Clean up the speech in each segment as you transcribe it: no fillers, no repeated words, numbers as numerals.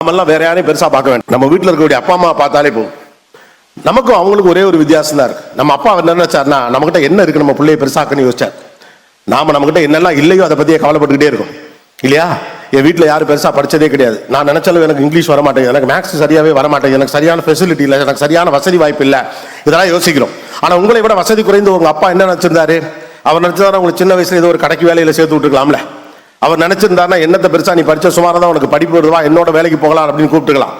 நம்மளாம் வேற யாரையும் பெருசா பார்க்க வேண்டாம். நம்ம வீட்டில் இருக்கக்கூடிய அப்பா அம்மா பார்த்தாலே போதும். நமக்கும் அவங்களுக்கு ஒரே ஒரு வித்தியாசம் தான் இருக்கு. நம்ம அப்பா என்ன நினைச்சார்னா, நம்மகிட்ட என்ன இருக்கு நம்ம பிள்ளைய பெருசாக்குன்னு யோசிச்சார். நாம நம்மகிட்ட என்னெல்லாம் இல்லையோ அதை பத்தியே கவலைப்பட்டுக்கிட்டே இருக்கும் இல்லையா? என் வீட்டில் யாரும் பெருசா படிச்சதே கிடையாது. நான் நினைச்சாலும் எனக்கு இங்கிலீஷ் வர மாட்டேங்குது, எனக்கு மேக்ஸ் சரியாவே வர மாட்டேங்குது, எனக்கு சரியான ஃபெசிலிட்டி இல்லை, எனக்கு சரியான வசதி வாய்ப்பு இல்லை, இதெல்லாம் யோசிக்கிறோம். ஆனா உங்களை விட வசதி குறைந்து உங்க அப்பா என்ன நினைச்சிருந்தாரு? அவர் நினைச்சிருந்தா உங்களுக்கு சின்ன வயசுல ஏதோ ஒரு கடைக்கு வேலையில சேர்த்து விட்டுருக்கலாம்ல. அவர் நினைச்சிருந்தாருன்னா, என்னத்தை பெருசா நீ படிச்ச சுமாராக தான் உனக்கு படிப்பு வருவா, என்னோட வேலைக்கு போகலாம் அப்படின்னு கூப்பிட்டுக்கலாம்.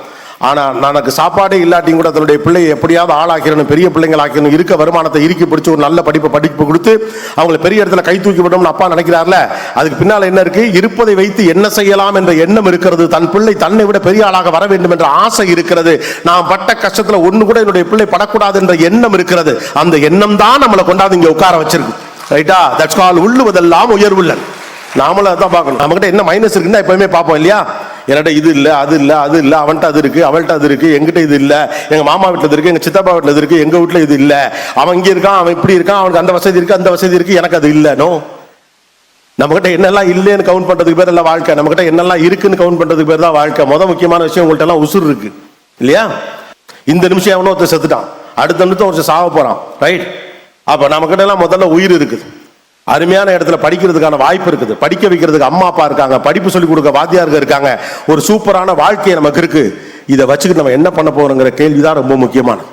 ஆனா எனக்கு சாப்பாடே இல்லாட்டியும் கூட தன்னுடைய பிள்ளையை எப்படியாவது ஆளாக்கணும், பெரிய பிள்ளைங்கள் ஆக்கணும், இருக்க வருமானத்தை இறுக்கி பிடிச்சி ஒரு நல்ல படிப்பு கொடுத்து அவங்களை பெரிய இடத்துல கை தூக்கி விடணும்னு அப்பா நினைக்கிறார்ல. அதுக்கு பின்னால என்ன இருக்கு? இருப்பதை வைத்து என்ன செய்யலாம் என்ற எண்ணம் இருக்கிறது. தன் பிள்ளை தன்னை விட பெரிய ஆளாக வர வேண்டும் என்ற ஆசை இருக்கிறது. நான் பட்ட கஷ்டத்துல ஒண்ணு கூட என்னுடைய பிள்ளை படக்கூடாது என்ற எண்ணம் இருக்கிறது. அந்த எண்ணம் தான் நம்மளை கொண்டாந்து இங்க உட்கார வச்சிருக்கு. ரைட்டா? தட்ஸ் கால் உள்ளுவதெல்லாம் உயர்வுள்ளன். நாமளும் அதான் பார்க்கணும். நம்மகிட்ட என்ன மைனஸ் இருக்குன்னா எப்பவுமே பார்ப்போம் இல்லையா? என்கிட்ட இது இல்லை, அது இல்லை, அது இல்லை, அவன்கிட்ட அது இருக்கு, அவள்கிட்ட அது இருக்கு, எங்கிட்ட இது இல்லை, எங்க மாமா வீட்டில் இருக்கு, எங்க சித்தப்பா வீட்டில் இருக்கு, எங்க வீட்டில் இது இல்லை, அவன் இங்கே இருக்கான், அவன் இப்படி இருக்கான், அவனுக்கு அந்த வசதி இருக்கு, அந்த வசதி இருக்கு, எனக்கு அது இல்லை. நோ, நம்மகிட்ட என்னெல்லாம் இல்லைன்னு கவுண்ட் பண்றதுக்கு பேர் எல்லாம் வாழ்க்கை. நம்மகிட்ட என்னெல்லாம் இருக்குன்னு கவுண்ட் பண்றதுக்கு பேர் தான் வாழ்க்கை. முக்கியமான விஷயம், உங்கள்கிட்ட எல்லாம் உசுர் இருக்கு இல்லையா? இந்த நிமிஷம் எவனோ ஒருத்தர் செத்துட்டான், அடுத்த நிமிஷம் ஒருத்தர் சாக போறான். ரைட்? அப்ப நம்மகிட்ட எல்லாம் முதல்ல உயிர் இருக்குது, அருமையான இடத்துல படிக்கிறதுக்கான வாய்ப்பு இருக்குது, படிக்க வைக்கிறதுக்கு அம்மா அப்பா இருக்காங்க, படிப்பு சொல்லிக் கொடுக்க வாத்தியார்கள் இருக்காங்க, ஒரு சூப்பரான வாழ்க்கையை நமக்கு இருக்கு. இதை வச்சுக்கிட்டு நம்ம என்ன பண்ண போறோங்கிற கேள்விதான் ரொம்ப முக்கியமானது.